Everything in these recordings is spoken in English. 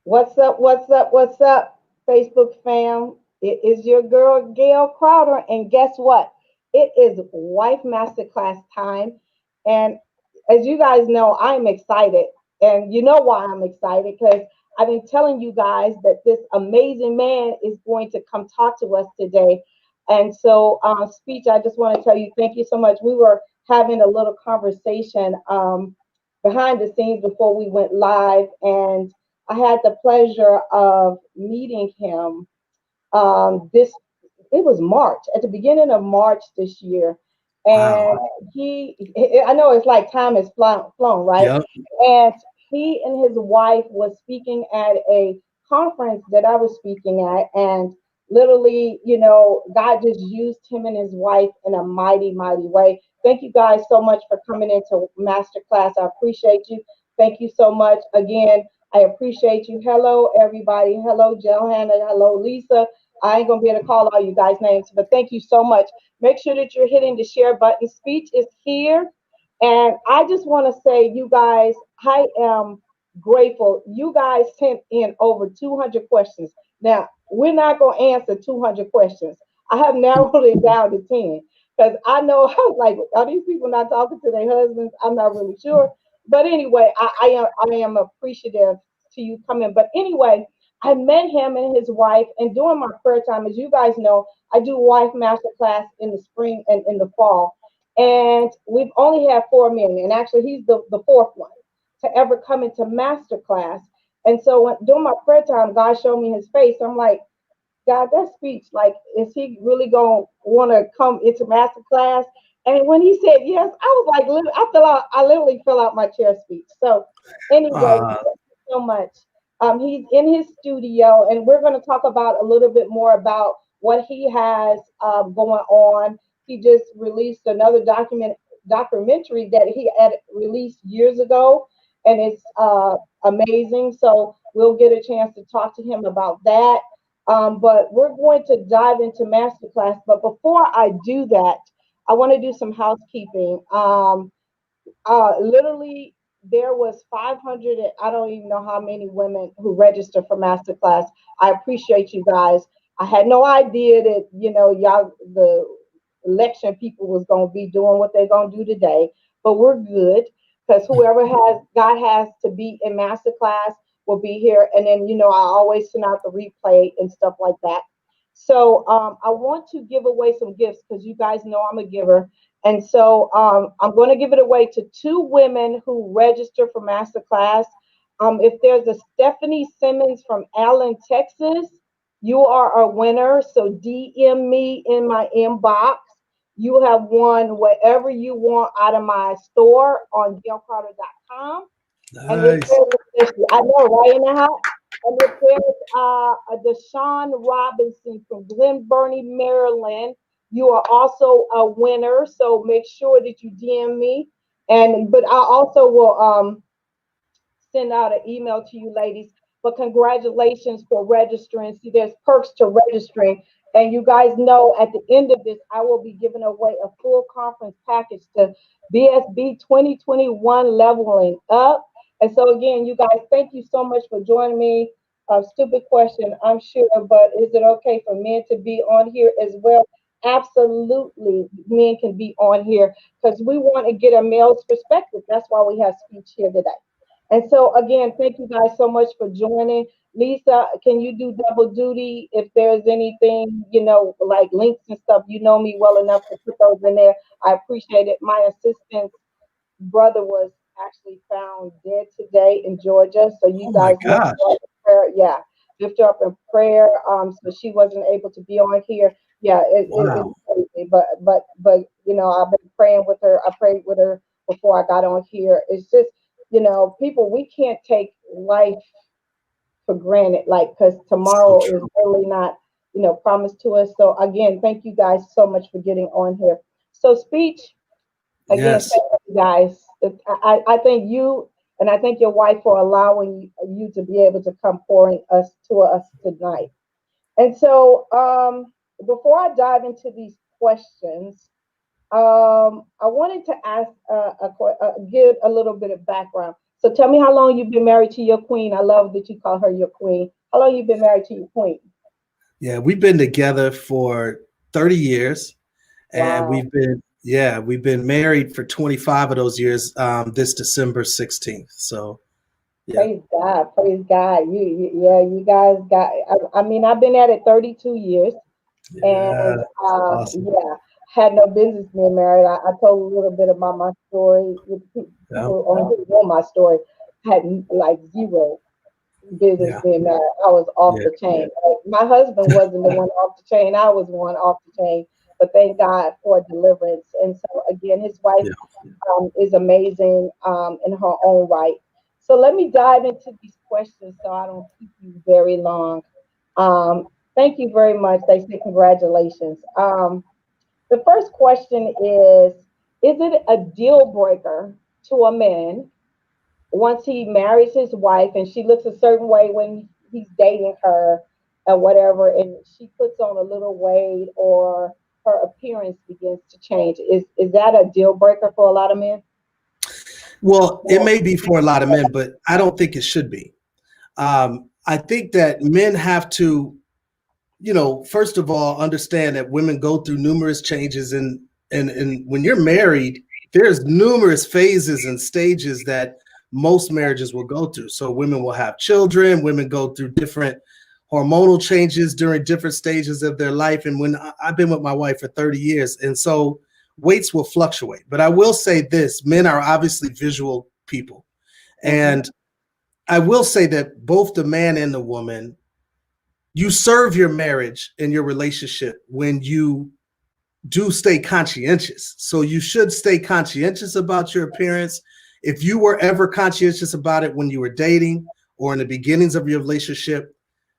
What's up? What's up? What's up, Facebook fam? It is your girl Gail Crowder, and guess what? It is Wife Masterclass time, and as you guys know, I'm excited, and you know why I'm excited because I've been telling you guys that this amazing man is going to come talk to us today, and so speech. I just want to tell you, thank you so much. We were having a little conversation behind the scenes before we went live, and I had the pleasure of meeting him this it was March, at the beginning of March this year. And Wow. I know it's like time has flown, right? Yep. And he and his wife was speaking at a conference that I was speaking at. And literally, God just used him and his wife in a mighty, mighty way. Thank you guys so much for coming into Masterclass. I appreciate you. Thank you so much. Again, I appreciate you. Hello, everybody. Hello, Johanna. Hello, Lisa. I ain't gonna be able to call all you guys' names, but thank you so much. Make sure that you're hitting the share button. Speech is here. And I just want to say, you guys, I am grateful. You guys sent in over 200 questions. Now, we're not going to answer 200 questions. I have narrowed it down to 10 because I know, I was like, are these people not talking to their husbands? I'm not really sure. But anyway, I am appreciative to you coming. But anyway, I met him and his wife, and during my prayer time, as you guys know, I do wife masterclass in the spring and in the fall. And we've only had four men, and actually, he's the fourth one to ever come into masterclass. And so, during my prayer time, God showed me his face. I'm like, God, that speech, like, is he really going to want to come into masterclass? And when he said yes, I was like, I literally fell out my chair speech. So, anyway, Uh, so much. He's in his studio, and we're going to talk about a little bit more about what he has going on. He just released another documentary that he had released years ago, and it's amazing. So we'll get a chance to talk to him about that. But we're going to dive into masterclass. But before I do that, I want to do some housekeeping. Literally, there was 500, I don't even know how many women who registered for masterclass. I appreciate you guys. I had no idea that, y'all, the election people was going to be doing what they're going to do today, but we're good because whoever has God has to be in masterclass will be here. And then, I always send out the replay and stuff like that. So I want to give away some gifts because you guys know I'm a giver. And so I'm going to give it away to two women who register for Masterclass. If there's a Stephanie Simmons from Allen, Texas, you are a winner. So DM me in my inbox. You have won whatever you want out of my store on gailcarter.com. And if nice. there's, I know, right in the house. And if there's a Deshaun Robinson from Glen Burnie, Maryland, you are also a winner. So make sure that you DM me. And but I also will send out an email to you ladies. But congratulations for registering. See, there's perks to registering. And you guys know at the end of this, I will be giving away a full conference package to BSB 2021 Leveling Up. And so, again, you guys, thank you so much for joining me. Stupid question, I'm sure, but is it okay for men to be on here as well? Absolutely, men can be on here because we want to get a male's perspective. That's why we have speech here today. And so again, thank you guys so much for joining. Lisa, can you do double duty if there's anything, like links and stuff? You know me well enough to put those in there. I appreciate it. My assistant's brother was actually found dead today in Georgia. So you Oh my guys lift her gosh. up in prayer. Yeah, lift her up in prayer. So she wasn't able to be on here. Yeah, it's Wow. crazy. But I've been praying with her. I prayed with her before I got on here. It's just people, we can't take life for granted, like, because So tomorrow is true. really not, promised to us. So again, thank you guys so much for getting on here. So speech, again, Yes. thank you guys. I thank you and I thank your wife for allowing you to be able to come pouring us tonight. And so before I dive into these questions, I wanted to ask, give a little bit of background. So tell me how long you've been married to your queen. I love that you call her your queen. How long you been married to your queen? Yeah, we've been together for 30 years, and Wow. we've been married for 25 of those years, this December 16th. So yeah. Praise God. Praise God. Yeah, you guys got, I mean, I've been at it 32 years. Yeah, And that's awesome. yeah, had no business being married. I told a little bit about my story with Yeah, people on who know my story. Had like zero business yeah, being married. I was off yeah, the chain. My husband wasn't the one off the chain. I was the one off the chain. But thank God for deliverance. And so again, his wife yeah. is amazing in her own right. So let me dive into these questions so I don't keep you very long. Um, Thank you very much. They say congratulations. The first question is it a deal breaker to a man once he marries his wife and she looks a certain way when he's dating her and whatever, and she puts on a little weight or her appearance begins to change? Is that a deal breaker for a lot of men? Well, it may be for a lot of men, but I don't think it should be. I think that men have to, first of all, understand that women go through numerous changes, and when you're married, there's numerous phases and stages that most marriages will go through. So women will have children, women go through different hormonal changes during different stages of their life. And I've been with my wife for 30 years, and so weights will fluctuate. But I will say this: men are obviously visual people, Mm-hmm. and I will say that both the man and the woman, you serve your marriage and your relationship when you do stay conscientious. So you should stay conscientious about your appearance. If you were ever conscientious about it when you were dating or in the beginnings of your relationship,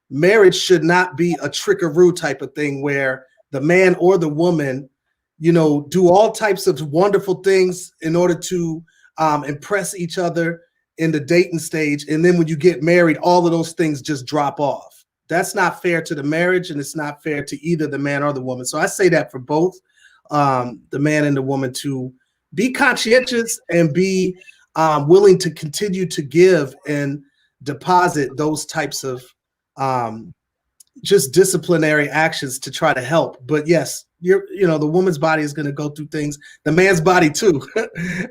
marriage should not be a trickaroo type of thing where the man or the woman, do all types of wonderful things in order to impress each other in the dating stage. And then when you get married, all of those things just drop off. That's not fair to the marriage, and it's not fair to either the man or the woman. So I say that for both the man and the woman to be conscientious and be willing to continue to give and deposit those types of um, just disciplinary actions to try to help. But yes, the woman's body is going to go through things, the man's body too,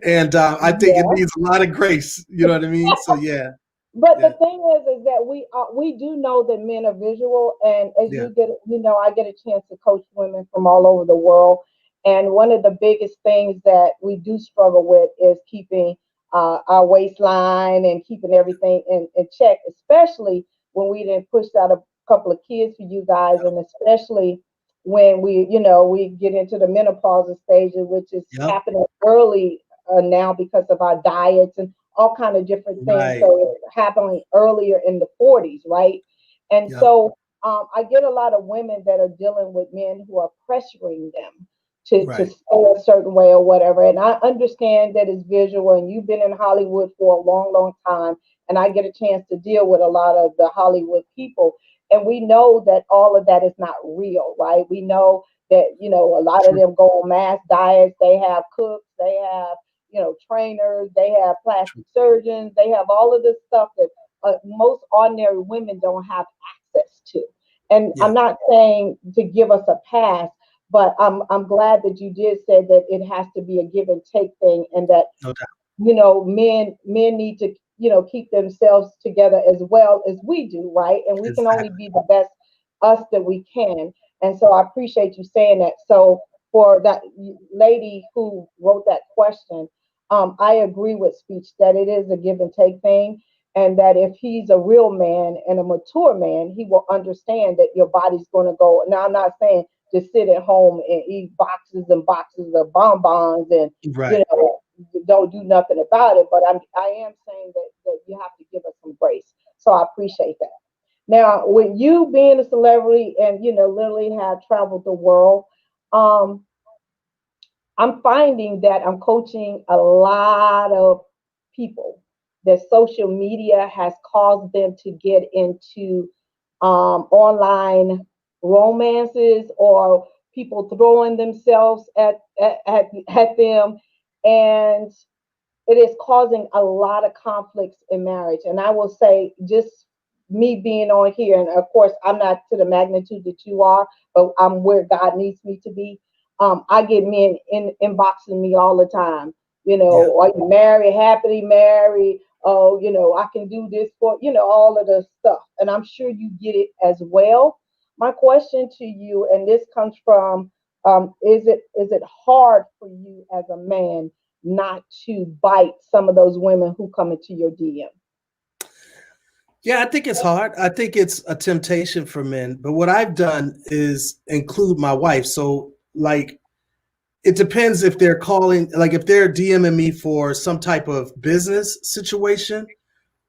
and I think it Yeah. needs a lot of grace. You know what I mean? So yeah, But the yeah, thing is that we do know that men are visual, and as yeah, I get a chance to coach women from all over the world, and one of the biggest things that we do struggle with is keeping our waistline and keeping everything in check, especially when we then pushed out a couple of kids for you guys, and especially when we get into the menopausal stage, which is yep, happening early now because of our diets and all kind of different things. right, So it's happening earlier in the 40s, right? And yep, so I get a lot of women that are dealing with men who are pressuring them to right, stay a certain way or whatever. And I understand that it's visual, and you've been in Hollywood for a long, long time. And I get a chance to deal with a lot of the Hollywood people. And we know that all of that is not real, right? We know that, a lot of true, them go on mass diets, they have cooks, they have trainers, they have true, plastic surgeons, they have all of this stuff that most ordinary women don't have access to. And I'm yeah, not saying to give us a pass, but I'm glad that you did say that it has to be a give and take thing, and that no doubt, men need to keep themselves together as well as we do, right? And we can only exactly, be the best us that we can. And so I appreciate you saying that. So for that lady who wrote that question, I agree with speech that it is a give and take thing, and that if he's a real man and a mature man, he will understand that your body's going to go. Now, I'm not saying just sit at home and eat boxes and boxes of bonbons and you right, know don't do nothing about it. But I am saying that you have to give us some grace. So I appreciate that. Now, with you being a celebrity and literally have traveled the world, um, I'm finding that I'm coaching a lot of people that social media has caused them to get into online romances, or people throwing themselves at them. And it is causing a lot of conflicts in marriage. And I will say, just me being on here, and of course, I'm not to the magnitude that you are, but I'm where God needs me to be. I get men inboxing me all the time. Yeah. Are you married, happily married? Oh, I can do this for, all of the stuff. And I'm sure you get it as well. My question to you, and this comes from, is it hard for you as a man not to bite some of those women who come into your DM? Yeah, I think it's hard. I think it's a temptation for men. But what I've done is include my wife. So, like, it depends if they're calling, like, if they're DMing me for some type of business situation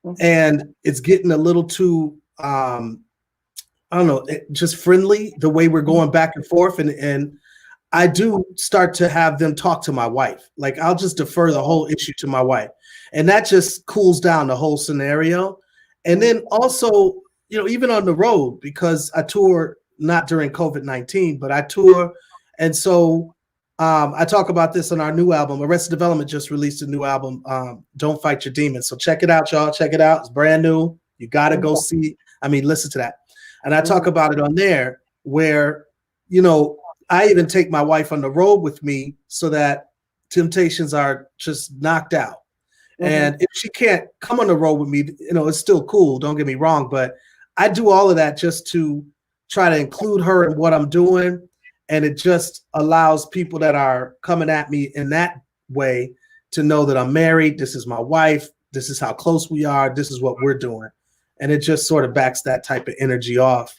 Mhm, and it's getting a little too, I don't know, just friendly the way we're mhm, going back and forth. And I do start to have them talk to my wife. Like, I'll just defer the whole issue to my wife. And that just cools down the whole scenario. And mhm, then also, even on the road, because I tour not during COVID-19, but I tour. And so I talk about this on our new album. Arrested Development just released a new album, Don't Fight Your Demons. So check it out, y'all. Check it out. It's brand new. You got to go mhm, see. I mean, listen to that. And I talk mhm, about it on there where, you know, I even take my wife on the road with me so that temptations are just knocked out. mhm, And if she can't come on the road with me, it's still cool. Don't get me wrong. But I do all of that just to try to include her in what I'm doing. And it just allows people that are coming at me in that way to know that I'm married. This is my wife. This is how close we are. This is what we're doing. And it just sort of backs that type of energy off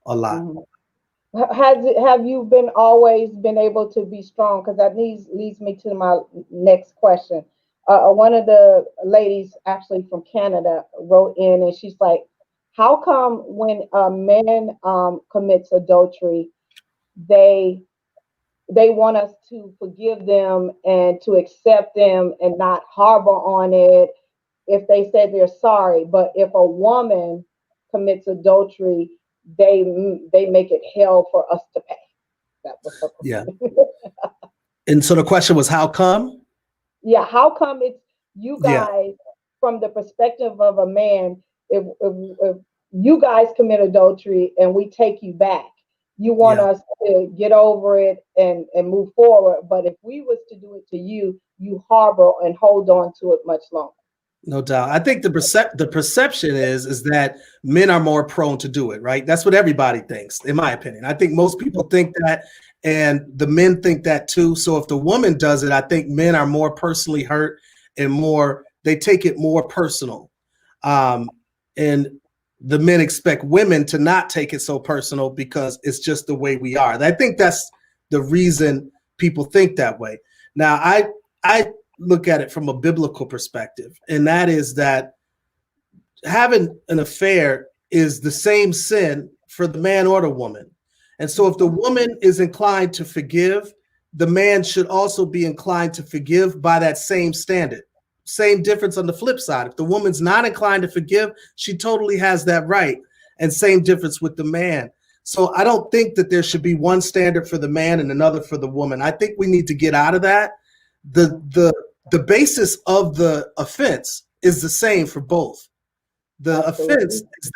a lot. mhm. Have you been always been able to be strong? Because that leads me to my next question. One of the ladies, actually from Canada, wrote in, and she's like, "How come when a man commits adultery, they they want us to forgive them and to accept them and not harbor on it if they say they're sorry, but if a woman commits adultery, they make it hell for us to pay." That was her Yeah. question. And so the question was, how come? Yeah, how come it's you Yeah. guys, from the perspective of a man, if you guys commit adultery and we take you back, you want Yeah. us to get over it and move forward, but if we was to do it to you, you harbor and hold on to it much longer. No doubt. I think the perception is that men are more prone to do it, right? That's what everybody thinks, in my opinion. I think most people think that, and the men think that too. So if the woman does it, I think men are more personally hurt and they take it more personal. Um, and the men expect women to not take it so personal because it's just the way we are. And I think that's the reason people think that way. Now, I look at it from a biblical perspective, and that is that having an affair is the same sin for the man or the woman. And so if the Mhm. woman is inclined to forgive, the man should also be inclined to forgive by that same standard. Same difference on the flip side. If the woman's not inclined to forgive, she totally has that right. And same difference with the man. So I don't think that there should be one standard for the man and another for the woman. I think we need to get out of that. The Mhm. the the basis of the offense is the same for both. The offense Absolutely. is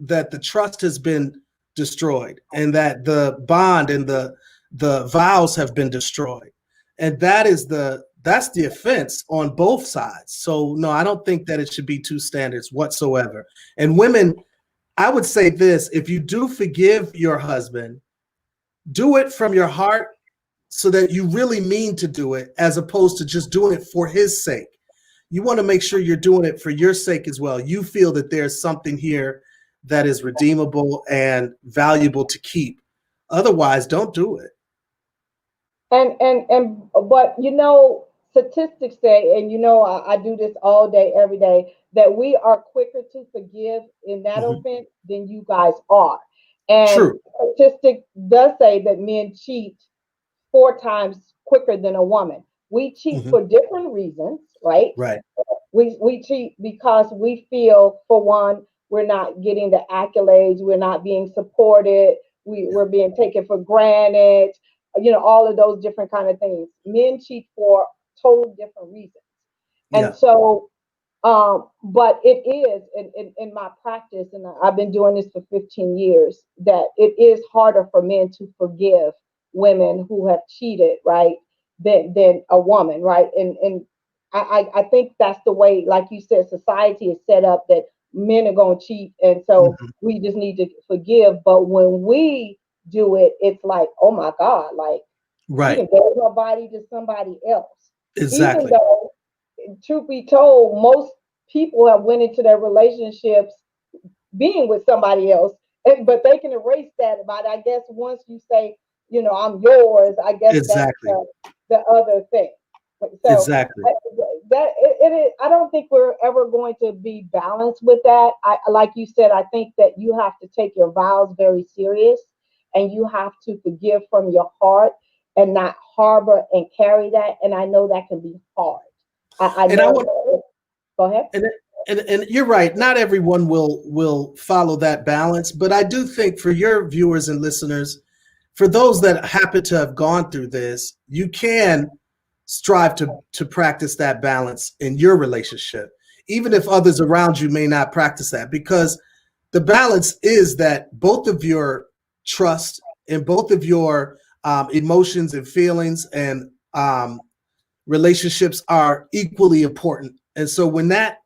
that the trust has been destroyed and that the bond and the vows have been destroyed. And that's the offense on both sides. So no, I don't think that it should be two standards whatsoever. And women, I would say this, if you do forgive your husband, do it from your heart so that you really mean to do it as opposed to just doing it for his sake. You want to make sure you're doing it for your sake as well. You feel that there's something here that is redeemable and valuable to keep. Otherwise, don't do it. But statistics say, and I do this all day every day, that we are quicker to forgive in that Mhm. offense than you guys are. And True. statistic does say that men cheat 4 times quicker than a woman. We cheat Mhm. for different reasons, right? Right. We cheat because we feel, for one, we're not getting the accolades, we're not being supported, Yeah. we're being taken for granted, all of those different kind of things. Men cheat for total different reasons. And Yeah. so, but it is in my practice, and I've been doing this for 15 years, that it is harder for men to forgive women who have cheated, right, than a woman, right? And I think that's the way, like you said, society is set up that men are going to cheat, and so Mhm. we just need to forgive. But when we do it, it's like, oh my God, like she Right. done gave her body to somebody else, even Exactly. though, truth be told, most people have went into their relationships being with somebody else, but they can erase that. But I guess once you say, I'm yours, I guess that's Exactly. the other thing. So Exactly. uh, it is. I don't think we're ever going to be balanced with that. Like you said, I think that you have to take your vows very serious, and you have to forgive from your heart and not harbor and carry that. And I know that can be hard. I And I know. want Go ahead. and and you're right. Not everyone will follow that balance, but I do think for your viewers and listeners, for those that happen to have gone through this, you can strive to practice that balance in your relationship, even if others around you may not practice that, because the balance is that both of your trust and both of your emotions and feelings and relationships are equally important. And so when that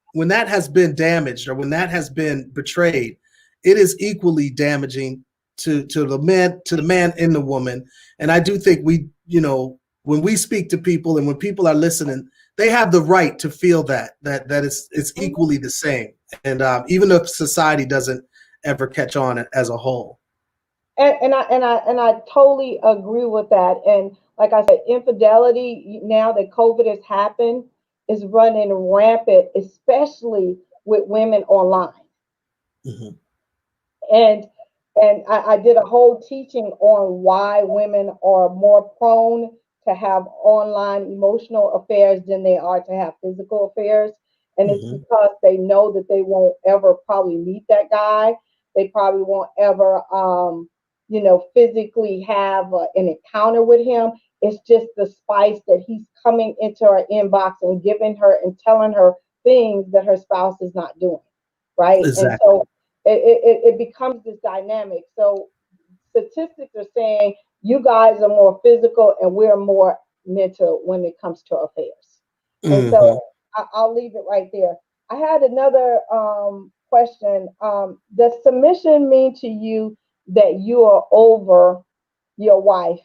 has been damaged or when that has been betrayed, it is equally damaging to the man and the woman. And I do think when we speak to people and when people are listening, they have the right to feel that it's equally the same. And even if society doesn't ever catch on as a whole. And I totally agree with that. And like I said, infidelity now that COVID has happened is running rampant, especially with women online. Mhm. And I did a whole teaching on why women are more prone to have online emotional affairs than they are to have physical affairs. And it's Mhm. because they know that they won't ever probably meet that guy. They probably won't ever, physically have an encounter with him. It's just the spice that he's coming into her inbox and giving her and telling her things that her spouse is not doing. Right. And Exactly. so it becomes this dynamic. So statistics are saying you guys are more physical and we're more mental when it comes to affairs. And Hmm. so I'll leave it right there. I had another question. Does submission mean to you that you are over your wife?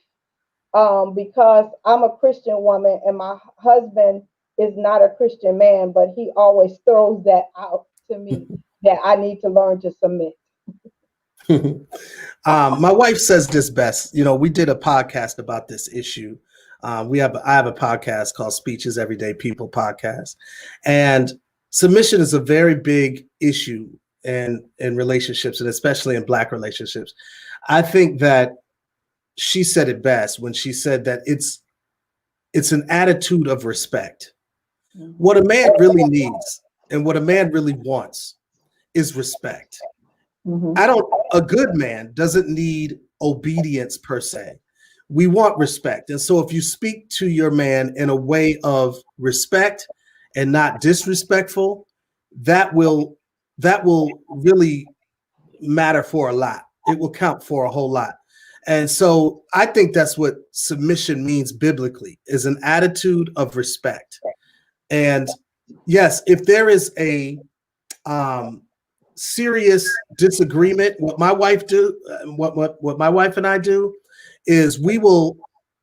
Because I'm a Christian woman and my husband is not a Christian man, but he always throws that out to me that I need to learn to submit. My wife says this best. We did a podcast about this issue. I have a podcast called Speeches Everyday People Podcast, and submission is a very big issue in relationships, and especially in Black relationships. I think that she said it best when she said that it's an attitude of respect. What Mhm. a man really needs and what a man really wants is respect. Mhm. I don't, a good man doesn't need obedience per se. We want respect. And so if you speak to your man in a way of respect and not disrespectful, that will that will really matter for a lot. It will count for a whole lot. And so I think that's what submission means biblically, is an attitude of respect. And yes, if there is a um, serious disagreement. What my wife and I do, is we will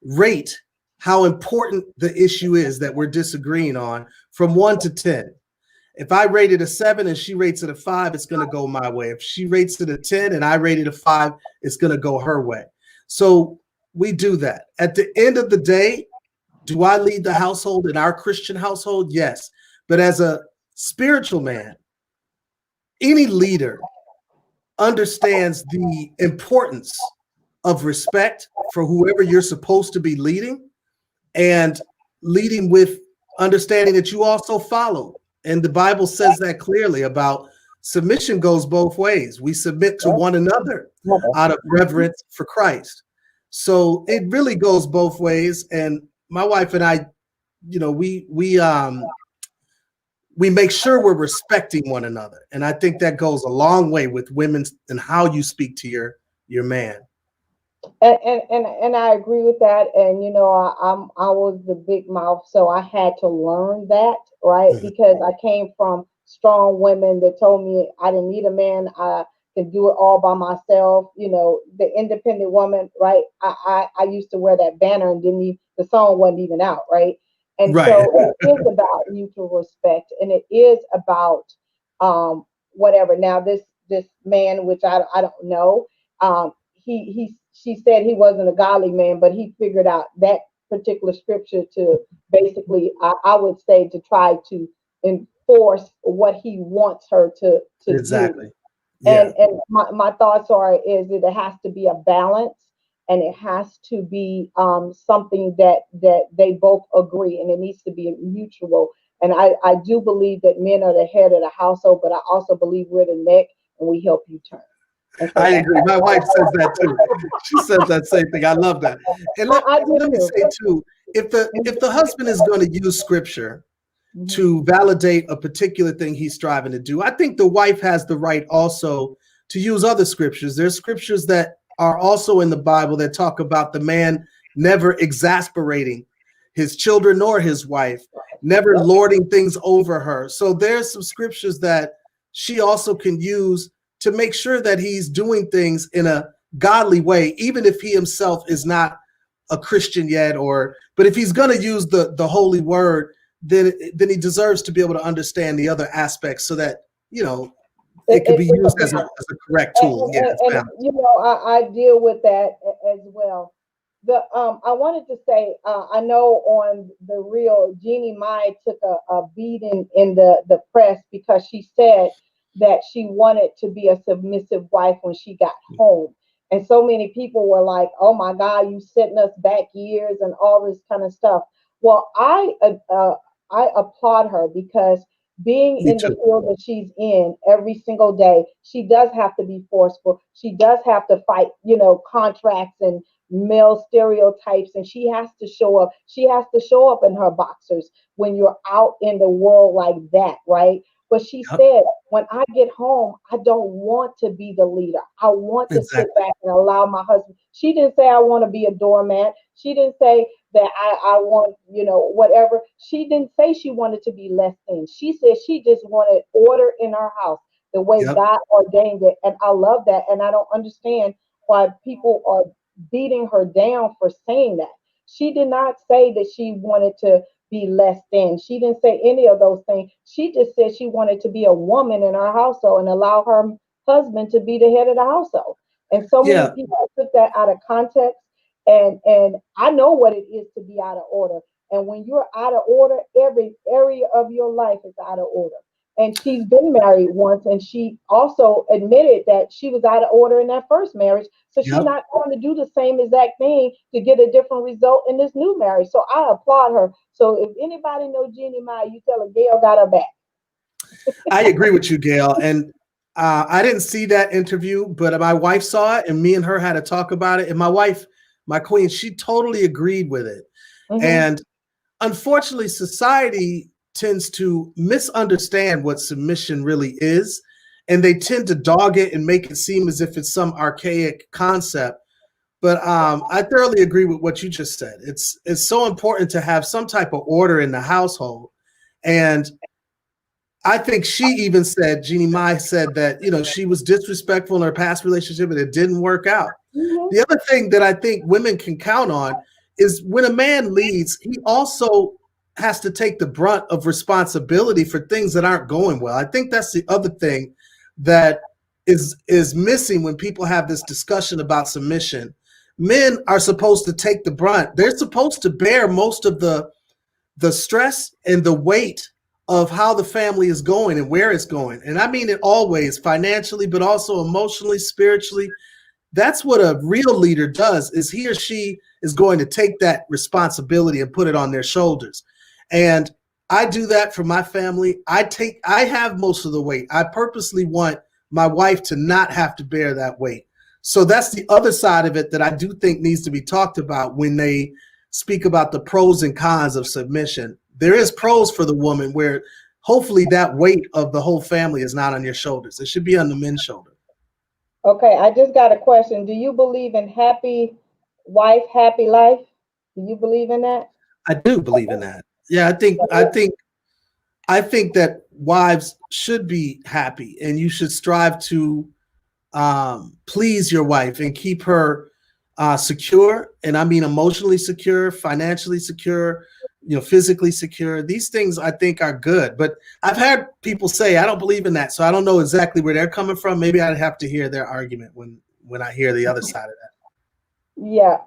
rate how important the issue is that we're disagreeing on from 1 to 10. If I rate it a 7 and she rates it a 5, it's going to go my way. If she rates it a 10 and I rate it a 5, it's going to go her way. So we do that. At the end of the day, do I lead the household in our Christian household? Yes. But as a spiritual man, any leader understands the importance of respect for whoever you're supposed to be leading, and leading with understanding that you also follow. And the Bible says that clearly about submission goes both ways. We submit to Yep. one another Mother. out of Mhm. reverence for Christ. So it really goes both ways. And my wife and I, we we make sure we're respecting one another. And I think that goes a long way with women and how you speak to your man. And I agree with that. And I was the big mouth, so I had to learn that, right? Mhm. Because I came from strong women that told me I didn't need a man. I could do it all by myself. The independent woman, right? I used to wear that banner, and didn't even, the song wasn't even out, right? And Right. so it is about mutual respect, and it is about whatever. Now this man, which I don't know, she said he wasn't a godly man, but he figured out that particular scripture to basically, I would say, to try to enforce what he wants her to do. Exactly. Yeah. And my thoughts are is that it has to be a balance, and it has to be something that they both agree, and it needs to be mutual. And I do believe that men are the head of the household, but I also believe we're the neck, and we help you turn. And so I that's agree. My wife says that too. She says that same thing. I love that. And I do let me too. say too, if the husband is going to use scripture Mhm. to validate a particular thing he's striving to do, I think the wife has the right also to use other scriptures. There's scriptures that are also in the Bible that talk about the man never exasperating his children nor his wife, never Yep. lording things over her. So there's some scriptures that she also can use to make sure that he's doing things in a godly way, even if he himself is not a Christian yet, but if he's going to use the holy word, then he deserves to be able to understand the other aspects so that, it could be It's a used as balance. a correct and, tool. Yeah, and, it's and balanced. I deal with that as well. I wanted to say, I know on the real, Jeannie Mai took a beating in the press because she said that she wanted to be a submissive wife when she got home. And so many people were like, "Oh my God, you setting us back years," and all this kind of stuff. Well, I applaud her because being Me in the too. field that she's in every single day, she does have to be forceful. She does have to fight, contracts and male stereotypes, and she has to show up. She has to show up in her boxers when you're out in the world like that, right? But she Yep, said, when I get home, I don't want to be the leader. I want to sit exactly. back and allow my husband. She didn't say I want to be a doormat. She didn't say that I want, whatever. She didn't say she wanted to be less than. She said she just wanted order in her house the way Yep, God ordained it. And I love that. And I don't understand why people are beating her down for saying that. She did not say that she wanted to be less than. She didn't say any of those things. She just said she wanted to be a woman in her household and allow her husband to be the head of the household. And so many yeah, people took that out of context. And I know what it is to be out of order. And when you're out of order, every area of your life is out of order. And she's been married once, and she also admitted that she was out of order in that first marriage. So she's yep. not going to do the same exact thing to get a different result in this new marriage. So I applaud her. So if anybody know Jeannie Mai, you tell her Gail got her back. I agree with you, Gail. And I didn't see that interview, but my wife saw it, and me and her had to talk about it. And my wife, my queen, she totally agreed with it. Mm-hmm. And unfortunately, society tends to misunderstand what submission really is, and they tend to dog it and make it seem as if it's some archaic concept. But I thoroughly agree with what you just said. It's so important to have some type of order in the household. And I think she even said, Jeannie Mai said that, she was disrespectful in her past relationship and it didn't work out. Mm-hmm. The other thing that I think women can count on is when a man leads, he also has to take the brunt of responsibility for things that aren't going well. I think that's the other thing that is missing when people have this discussion about submission. Men are supposed to take the brunt. They're supposed to bear most of the stress and the weight of how the family is going and where it's going. And I mean it always, financially, but also emotionally, spiritually. That's what a real leader does, is he or she is going to take that responsibility and put it on their shoulders. And I do that for my family. I have most of the weight. I purposely want my wife to not have to bear that weight. So that's the other side of it that I do think needs to be talked about when they speak about the pros and cons of submission. There is pros for the woman where hopefully that weight of the whole family is not on your shoulders. It should be on the men's shoulder. Okay, I just got a question. Do you believe in happy wife, happy life? Do you believe in that? I do believe in that. Yeah, I think that wives should be happy, and you should strive to please your wife and keep her secure. And I mean emotionally secure, financially secure, physically secure. These things I think are good. But I've had people say I don't believe in that, so I don't know exactly where they're coming from. Maybe I'd have to hear their argument when I hear the other side of that. Yeah.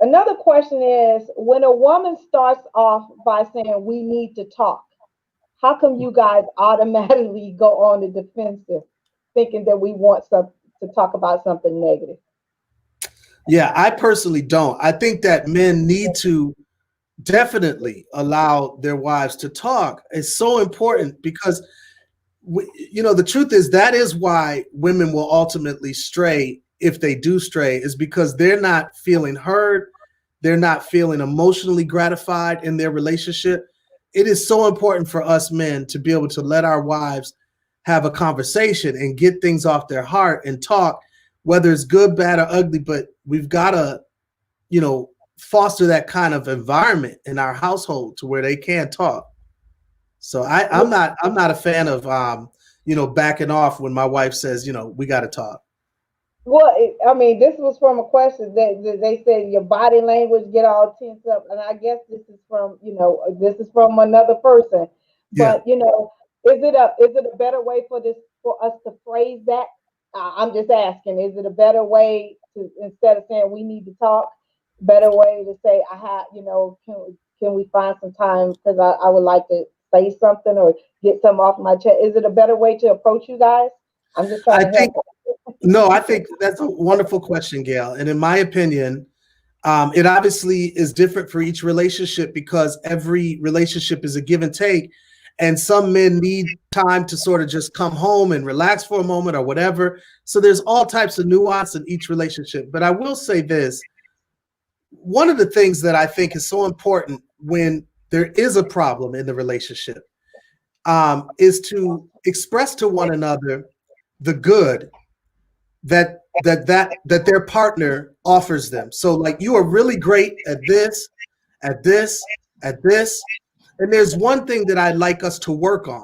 Another question is, when a woman starts off by saying we need to talk, how come you guys automatically go on the defensive, thinking that we want some to talk about something negative? Yeah, I personally don't. I think that men need to definitely allow their wives to talk. It's so important because the truth is that is why women will ultimately stray if they do stray, is because they're not feeling heard, they're not feeling emotionally gratified in their relationship. It is so important for us men to be able to let our wives have a conversation and get things off their heart and talk, whether it's good, bad, or ugly. But we've got to, foster that kind of environment in our household to where they can talk. So I'm not a fan of backing off when my wife says, we got to talk. Well, I mean, this was from a question that they said your body language get all tense up, and I guess this is from another person. Yeah. But is it a better way for us to phrase that? I'm just asking. Is it a better way to, instead of saying we need to talk, better way to say I have, can we find some time because I would like to say something or get something off my chest? Is it a better way to approach you guys? I'm just trying I to think help. No, I think that's a wonderful question, Gail. And in my opinion, it obviously is different for each relationship because every relationship is a give and take. And some men need time to sort of just come home and relax for a moment or whatever. So there's all types of nuance in each relationship. But I will say this, one of the things that I think is so important when there is a problem in the relationship is to express to one another the good that their partner offers them. So like, you are really great at this, at this, at this. And there's one thing that I'd like us to work on.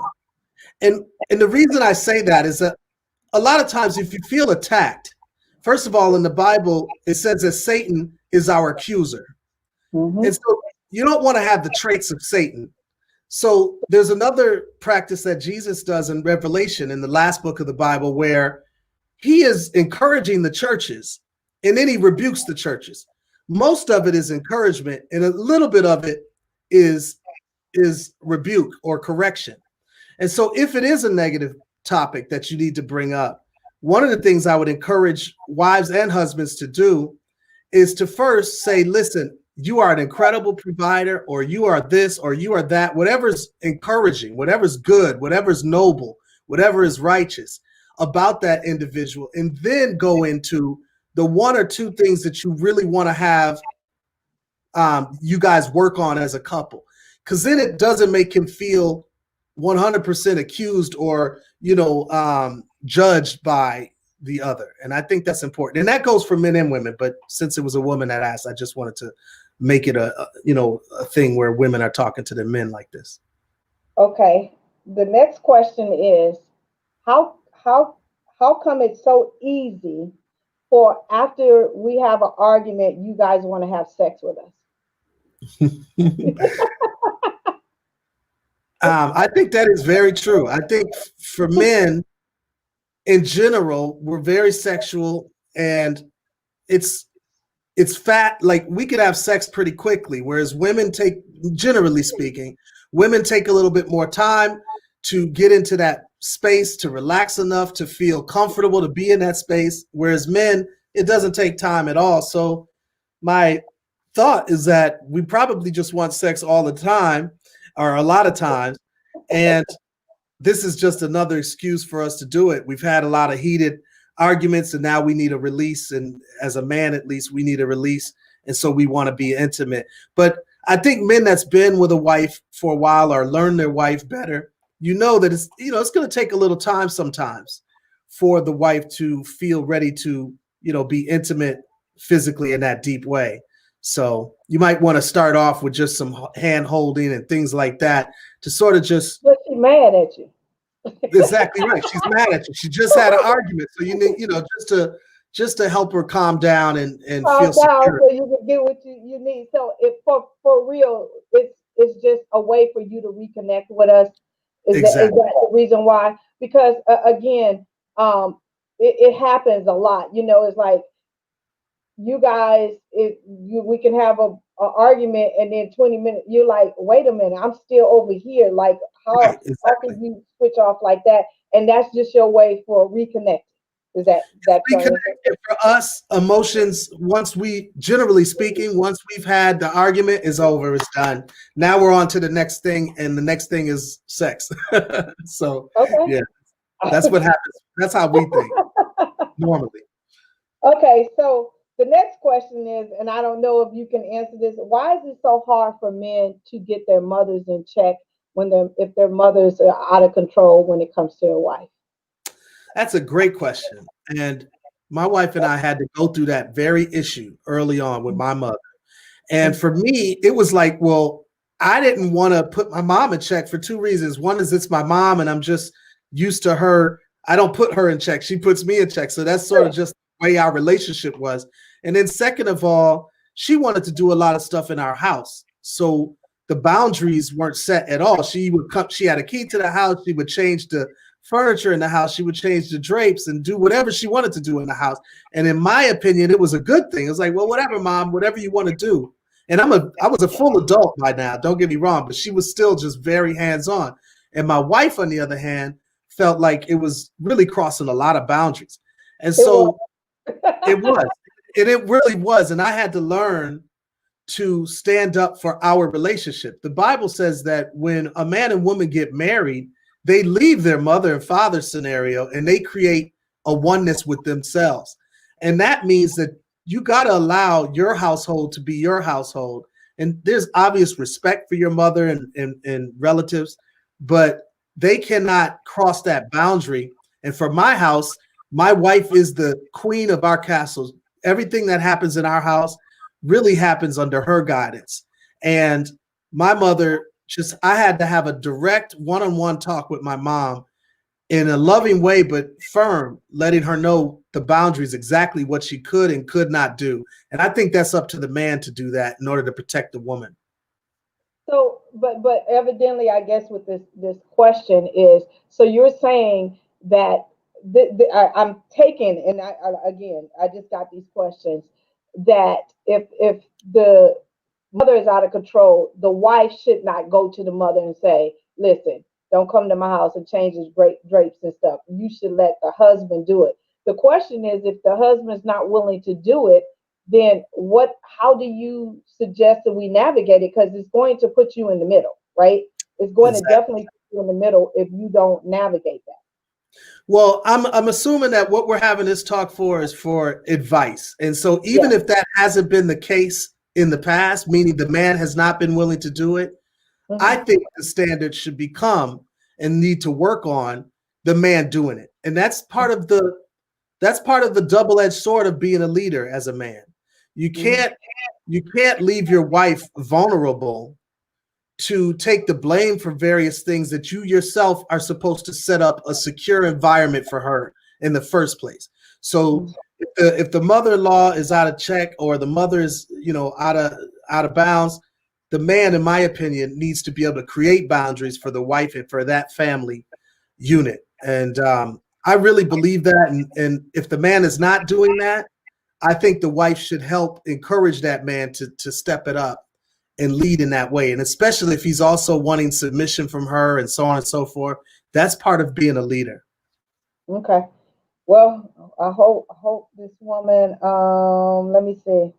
And the reason I say that is that a lot of times if you feel attacked, first of all, in the Bible, it says that Satan is our accuser. And Hmm. so you don't want to have the traits of Satan. So there's another practice that Jesus does in Revelation, in the last book of the Bible, where he is encouraging the churches and then he rebukes the churches. Most of it is encouragement and a little bit of it is rebuke or correction. And so if it is a negative topic that you need to bring up, one of the things I would encourage wives and husbands to do is to first say, listen, you are an incredible provider, or you are this, or you are that, whatever's encouraging, whatever's good, whatever's noble, whatever is righteous about that individual, and then go into the one or two things that you really want to have you guys work on as a couple. Because then it doesn't make him feel 100% accused or, judged by the other. And I think that's important. And that goes for men and women. But since it was a woman that asked, I just wanted to make it a thing where women are talking to their men like this. Okay. The next question is how how how come it's so easy for after we have an argument, you guys want to have sex with us? I think that is very true. I think for men in general, we're very sexual, and it's fat. Like, we could have sex pretty quickly, whereas women take, generally speaking, women take a little bit more time to get into that space, to relax enough to feel comfortable to be in that space, whereas men, it doesn't take time at all. So my thought is that we probably just want sex all the time, or a lot of times, and this is just another excuse for us to do it. We've had a lot of heated arguments, and now we need a release. And as a man, at least, we need a release. And so we want to be intimate. But I think men that's been with a wife for a while or learned their wife better, you know that it's, you know, it's going to take a little time sometimes for the wife to feel ready to, you know, be intimate physically in that deep way. So you might want to start off with just some hand holding and things like that to sort of just. But she mad at you. Exactly right. She's mad at you. She just had an argument, so you need, you know, just to help her calm down and feel Calm down secure. so you can get what you need. So if for real, it's just a way for you to reconnect with us. Is Exactly. that the reason why? Because again, um, it happens a lot. You know, it's like you guys, we can have a argument, and then 20 minutes you're like, wait a minute, I'm still over here. Like Right. how Exactly. can you switch off like that? And that's just your way for reconnecting. Is that your Reconnect. answer? And for us, emotions, once we, generally speaking, once we've had the argument, is over, it's done. Now we're on to the next thing, and the next thing is sex. So Okay. yeah, that's what happens. That's how we think normally. Okay, so the next question is, and I don't know if you can answer this, why is it so hard for men to get their mothers in check when if their mothers are out of control when it comes to their wife? That's a great question. And my wife and I had to go through that very issue early on with my mother. And for me, it was like, well, I didn't want to put my mom in check for two reasons. One is it's my mom, and I'm just used to her. I don't put her in check. She puts me in check. So that's sort of just the way our relationship was. And then second of all, she wanted to do a lot of stuff in our house. So the boundaries weren't set at all. She would come, she had a key to the house. She would change the furniture in the house. She would change the drapes and do whatever she wanted to do in the house. And in my opinion, it was a good thing. It was like, well, whatever, mom, whatever you want to do. And I was a full adult by now, don't get me wrong, but she was still just very hands-on. And my wife, on the other hand, felt like it was really crossing a lot of boundaries. And It was. so it was, and it really was. And I had to learn to stand up for our relationship. The Bible says that when a man and woman get married, they leave their mother and father scenario and they create a oneness with themselves. And that means that you got to allow your household to be your household. And there's obvious respect for your mother and relatives, but they cannot cross that boundary. And for my house, my wife is the queen of our castles. Everything that happens in our house really happens under her guidance. And my mother, just, I had to have a direct one-on-one talk with my mom in a loving way, but firm, letting her know the boundaries, exactly what she could and could not do. And I think that's up to the man to do that in order to protect the woman. So, but evidently, I guess with this question is, so you're saying that I'm taking, and again, I just got these questions that if the mother is out of control, the wife should not go to the mother and say, "Listen, don't come to my house and change his drapes and stuff." You should let the husband do it. The question is, if the husband's not willing to do it, then what? How do you suggest that we navigate it? Because it's going to put you in the middle, right? It's going to Exactly. definitely put you in the middle if you don't navigate that. Well, I'm assuming that what we're having this talk for is for advice. And so even Yeah. if that hasn't been the case in the past, meaning the man has not been willing to do it, I Hmm. think the standard should become and need to work on the man doing it. And that's part of the double-edged sword of being a leader as a man. You Hmm. can't you can't leave your wife vulnerable to take the blame for various things that you yourself are supposed to set up a secure environment for her in the first place. So if the mother-in-law is out of check or the mother is, you know, out of bounds, the man, in my opinion, needs to be able to create boundaries for the wife and for that family unit. And I really believe that. And if the man is not doing that, I think the wife should help encourage that man to step it up and lead in that way. And especially if he's also wanting submission from her and so on and so forth, that's part of being a leader. Okay. Well, I hope this woman. Let me see.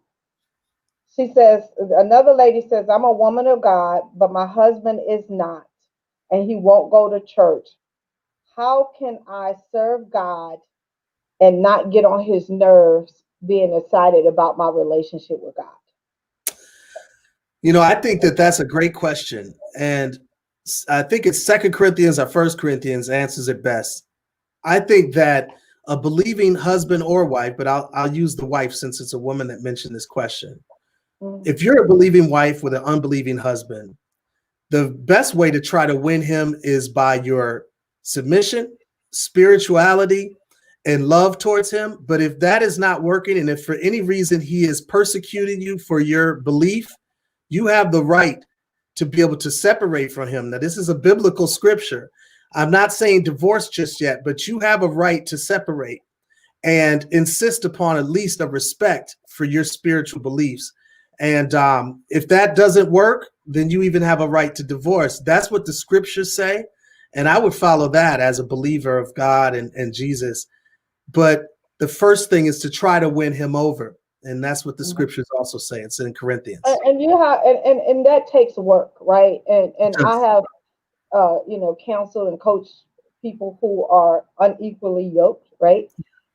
She says another lady says, "I'm a woman of God, but my husband is not, and he won't go to church. How can I serve God and not get on his nerves being excited about my relationship with God?" I think that that's a great question. And I think it's Second Corinthians or First Corinthians answers it best. I think that a believing husband or wife, but I'll use the wife since it's a woman that mentioned this question. Mm, If you're a believing wife with an unbelieving husband, the best way to try to win him is by your submission, spirituality, and love towards him. But if that is not working, and if for any reason he is persecuting you for your belief, you have the right to be able to separate from him. Now, this is a biblical scripture. I'm not saying divorce just yet, but you have a right to separate and insist upon at least a respect for your spiritual beliefs. And if that doesn't work, then you even have a right to divorce. That's what the scriptures say. And I would follow that as a believer of God and Jesus. But the first thing is to try to win him over. And that's what the mm. scriptures also say. It's in Corinthians. And you have, and that takes work, right? And I have, counsel and coach people who are unequally yoked, right?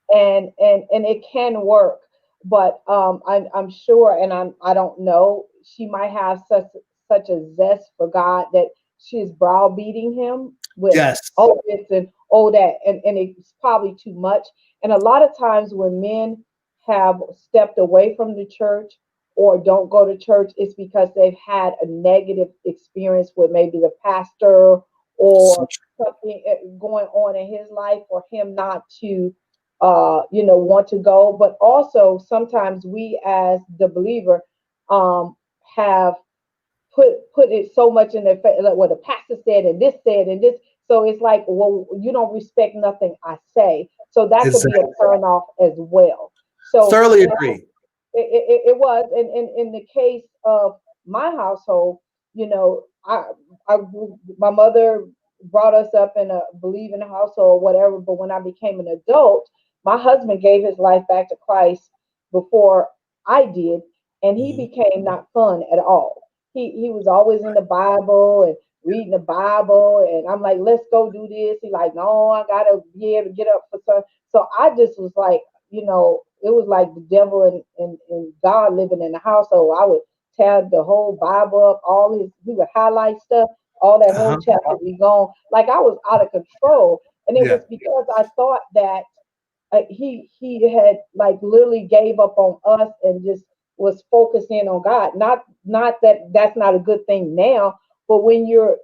And it can work, but I'm sure, and I don't know, she might have such a zest for God that she's browbeating him with Yes. all this and all that, and it's probably too much. And a lot of times when men have stepped away from the church or don't go to church, it's because they've had a negative experience with maybe the pastor or something going on in his life for him not to want to go. But also sometimes we as the believer have put it so much in their face, like what the pastor said and this. So it's like, well, you don't respect nothing I say. So that could be Exactly. a turn off as well. So Thoroughly agree. it was, and in the case of my household, you know, I my mother brought us up in a believing household or whatever. But when I became an adult, my husband gave his life back to Christ before I did, and he Mhm. became not fun at all. He was always in the Bible and reading the Bible, and I'm like, let's go do this. He like, no, I gotta be able to get up for some. So I just was like, it was like the devil and God living in the household. I would tear the whole Bible up, we would highlight stuff, all that whole Uh-huh. chapter be gone. Like I was out of control. And it Yeah. was because I thought that he had like literally gave up on us and just was focusing on God. Not that that's not a good thing now, but when you're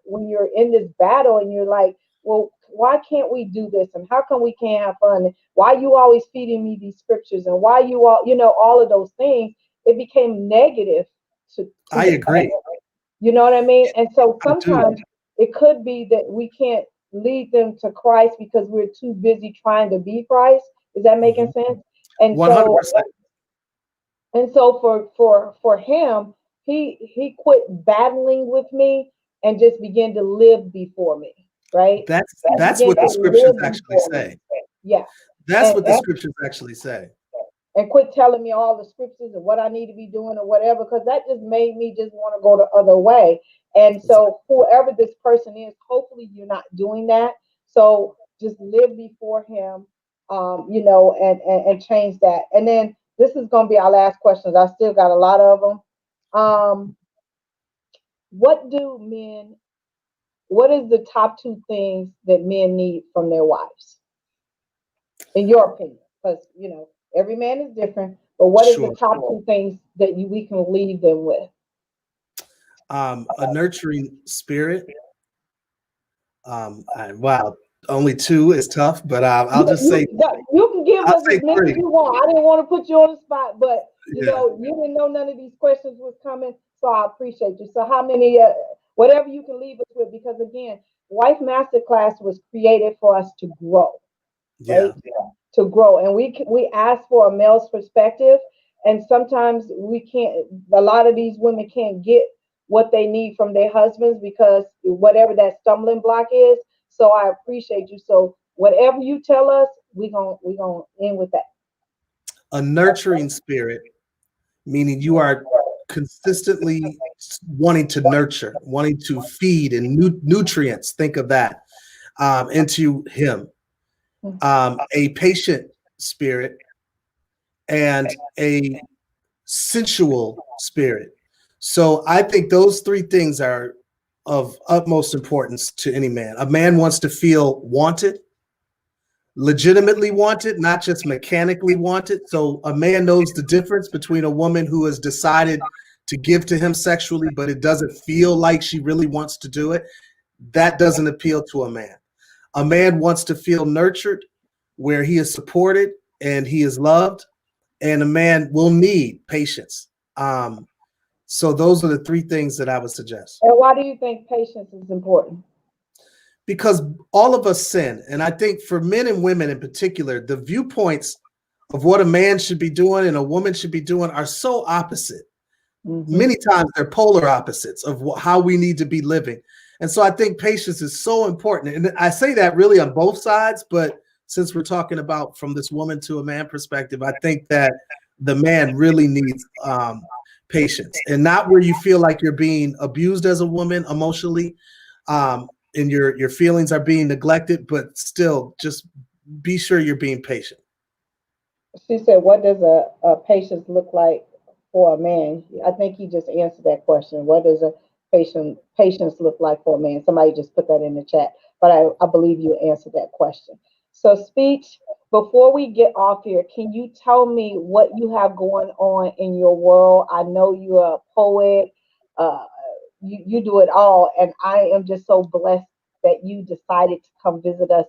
in this battle and you're like, well, why can't we do this? And how come we can't have fun? And why you always feeding me these scriptures? And why you all of those things? It became negative to I the agree. family. You know what I mean? And so I do. sometimes it could be that we can't lead them to Christ because we're too busy trying to be Christ. Is that making Mhm. sense? And so 100%. for him, he quit battling with me and just began to live before me, right? He That's began what to the scriptures live actually before me. say. Yeah. That's And what the scriptures actually say. quit telling me all the scriptures and what I need to be doing or whatever, because that just made me just want to go the other way. And so, whoever this person is, hopefully you're not doing that. So just live before Him, and change that. And then this is going to be our last questions. I still got a lot of them. Um, what do men? What is the top two things that men need from their wives, in your opinion? Because every man is different. But what is the Sure. top two things that we can leave them with? A nurturing spirit. Wow, only two is tough, but You, I'll just you, say you can give I'll us say as many as three. you want. I didn't want to put you on the spot, but Yeah. you didn't know none of these questions was coming, so I appreciate you. So how many? Whatever you can leave us with, because again, Wife Masterclass was created for us to grow, right? Yeah. To grow, and we ask for a male's perspective, and sometimes we can't. A lot of these women can't get what they need from their husbands because whatever that stumbling block is. So I appreciate you. So whatever you tell us, we gonna end with that. A nurturing spirit, meaning you are consistently wanting to nurture, wanting to feed and nutrients. Think of that into him. A patient spirit and a sensual spirit. So I think those three things are of utmost importance to any man. A man wants to feel wanted, legitimately wanted, not just mechanically wanted. So a man knows the difference between a woman who has decided to give to him sexually, but it doesn't feel like she really wants to do it. That doesn't appeal to a man. A man wants to feel nurtured, where he is supported and he is loved, and a man will need patience. So those are the three things that I would suggest. And why do you think patience is important? Because all of us sin. And I think for men and women in particular, the viewpoints of what a man should be doing and a woman should be doing are so opposite. Many times they're polar opposites of how we need to be living. And so I think patience is so important. And I say that really on both sides, but since we're talking about from this woman to a man perspective, I think that the man really needs patience, and not where you feel like you're being abused as a woman emotionally, and your feelings are being neglected, but still just be sure you're being patient. She said, what does a patience look like for a man? I think he just answered that question. What does a patience look like for a man? Somebody just put that in the chat, but I believe you answered that question. So, Speech, before we get off here, can you tell me what you have going on in your world? I know you're a poet. Uh, you do it all, and I am just so blessed that you decided to come visit us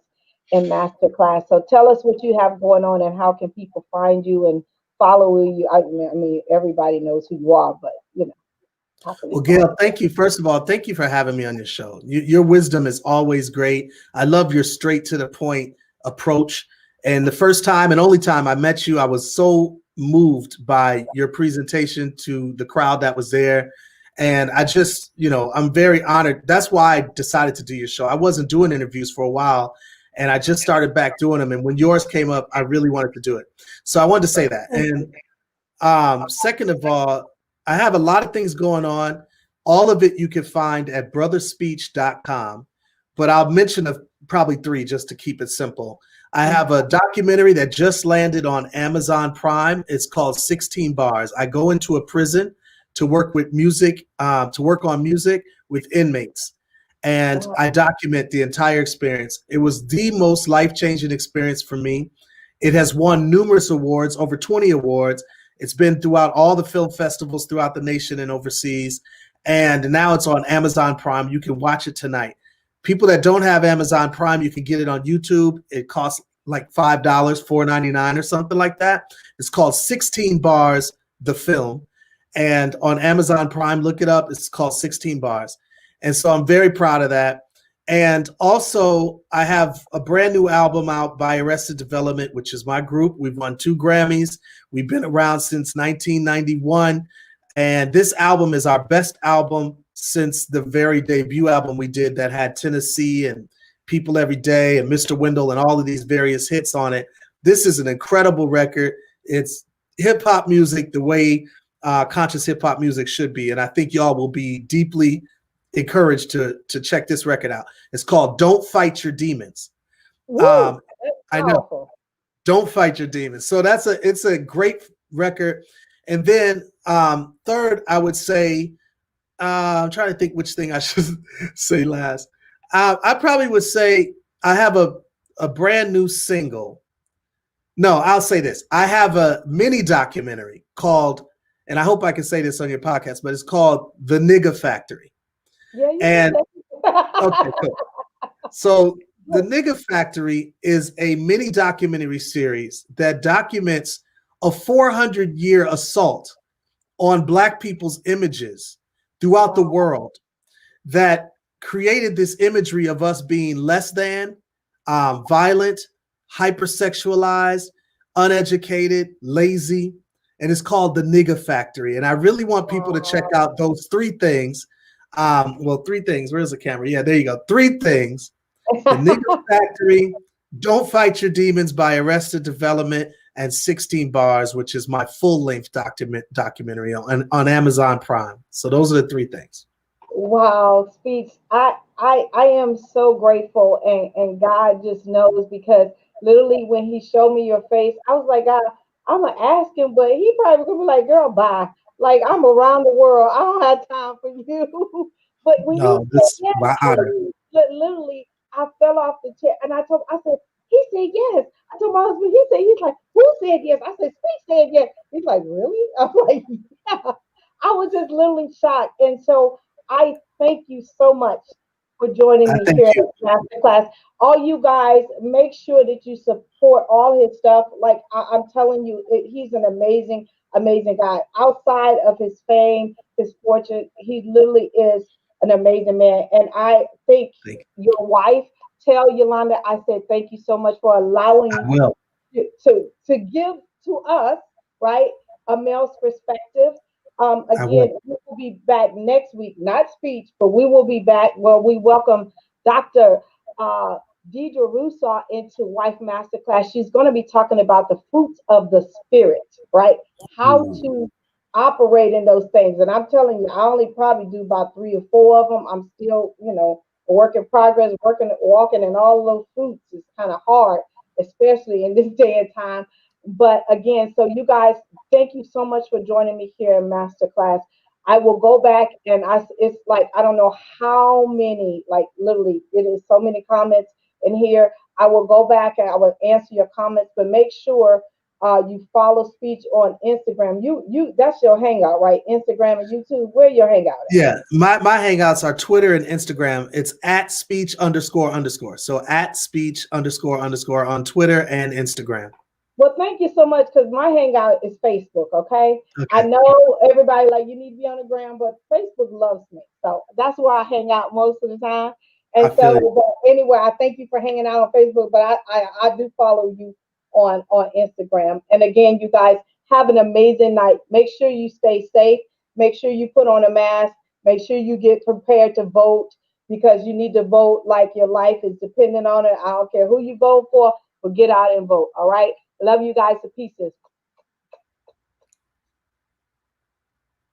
in masterclass. So tell us what you have going on and how can people find you and follow you. I mean, everybody knows who you are, but how can they Well, find Gail, thank you. First of all, thank you for having me on your show. Your wisdom is always great. I love your straight to the point approach. And the first time and only time I met you, I was so moved by your presentation to the crowd that was there. And I just, I'm very honored. That's why I decided to do your show. I wasn't doing interviews for a while, and I just started back doing them. And when yours came up, I really wanted to do it. So I wanted to say that. And second of all, I have a lot of things going on. All of it you can find at brotherspeech.com, but I'll mention probably three just to keep it simple. I have a documentary that just landed on Amazon Prime. It's called 16 Bars. I go into a prison to work with music, to work on music with inmates. And I document the entire experience. It was the most life-changing experience for me. It has won numerous awards, over 20 awards. It's been throughout all the film festivals throughout the nation and overseas. And now it's on Amazon Prime. You can watch it tonight. People that don't have Amazon Prime, you can get it on YouTube. It costs like $5, $4.99 or something like that. It's called 16 Bars, the film. And on Amazon Prime, look it up. It's called 16 Bars. And so I'm very proud of that. And also, I have a brand new album out by Arrested Development, which is my group. We've won 2 Grammys. We've been around since 1991. And this album is our best album since the very debut album we did that had Tennessee and People Every Day and Mr. Wendell and all of these various hits on it. This is an incredible record. It's hip hop music the way conscious hip hop music should be. And I think y'all will be deeply encouraged to check this record out. It's called Don't Fight Your Demons. Woo, I know. Don't Fight Your Demons. So it's a great record. And then third, I would say, I'm trying to think which thing I should say last. I probably would say I have a brand new single. No, I'll say this. I have a mini documentary called, and I hope I can say this on your podcast, but it's called The Nigga Factory. Yeah, and okay, cool. So The Nigga Factory is a mini documentary series that documents a 400-year assault on Black people's images throughout the world that created this imagery of us being less than, violent, hypersexualized, uneducated, lazy, and it's called The Nigga Factory. And I really want people to check out those 3 things. 3 things. Where's the camera? Yeah, there you go. 3 things. The Nigga Factory, Don't Fight Your Demons by Arrested Development, and 16 Bars, which is my full-length documentary on Amazon Prime. So those are the 3 things. Wow, Speaks. I am so grateful, and God just knows, because literally when he showed me your face, I was like, I'm gonna ask him, but he probably gonna be like, girl, bye. Like I'm around the world. I don't have time for you. But when you No, said this is yes my to honor. me, literally, I fell off the chair and I said, he said yes. I told my husband, he's like, who said yes? I said, Speak said yes. He's like, really? I'm like, yeah. I was just literally shocked. And so I thank you so much for joining I me thank here at you. Masterclass. All you guys, make sure that you support all his stuff. Like I'm telling you, he's an amazing, amazing guy. Outside of his fame, his fortune, he literally is an amazing man. And I think Thank you. your wife, tell Yolanda, I said thank you so much for allowing I will. to give to us, right, a male's perspective. I will. Again, we will be back next week, not speech, but we will be back where we welcome Dr. Uh, Deidre Russo into Wife Masterclass. She's going to be talking about the fruits of the spirit, right? How Ooh. to operate in those things. And I'm telling you, I only probably do about 3 or 4 of them. I'm still, a work in progress, walking in all of those fruits is kind of hard, especially in this day and time. But again, so you guys, thank you so much for joining me here in Masterclass. I will go back and it's like, I don't know how many, like literally, it is so many comments in here. I will go back and I will answer your comments, but make sure you follow Speech on Instagram. That's your hangout, right? Instagram and YouTube. Where your hangout at? Yeah, my hangouts are Twitter and Instagram. It's at speech underscore underscore. So at speech underscore underscore on Twitter and Instagram. Well, thank you so much because my hangout is Facebook. Okay, I Okay, know everybody like you need to be on the ground, but Facebook loves me, so that's where I hang out most of the time. I And feel you. so, but anyway, I thank you for hanging out on Facebook, but I do follow you on Instagram. And again, you guys have an amazing night. Make sure you stay safe. Make sure you put on a mask. Make sure you get prepared to vote because you need to vote like your life is dependent on it. I don't care who you vote for, but get out and vote. All right. Love you guys to pieces.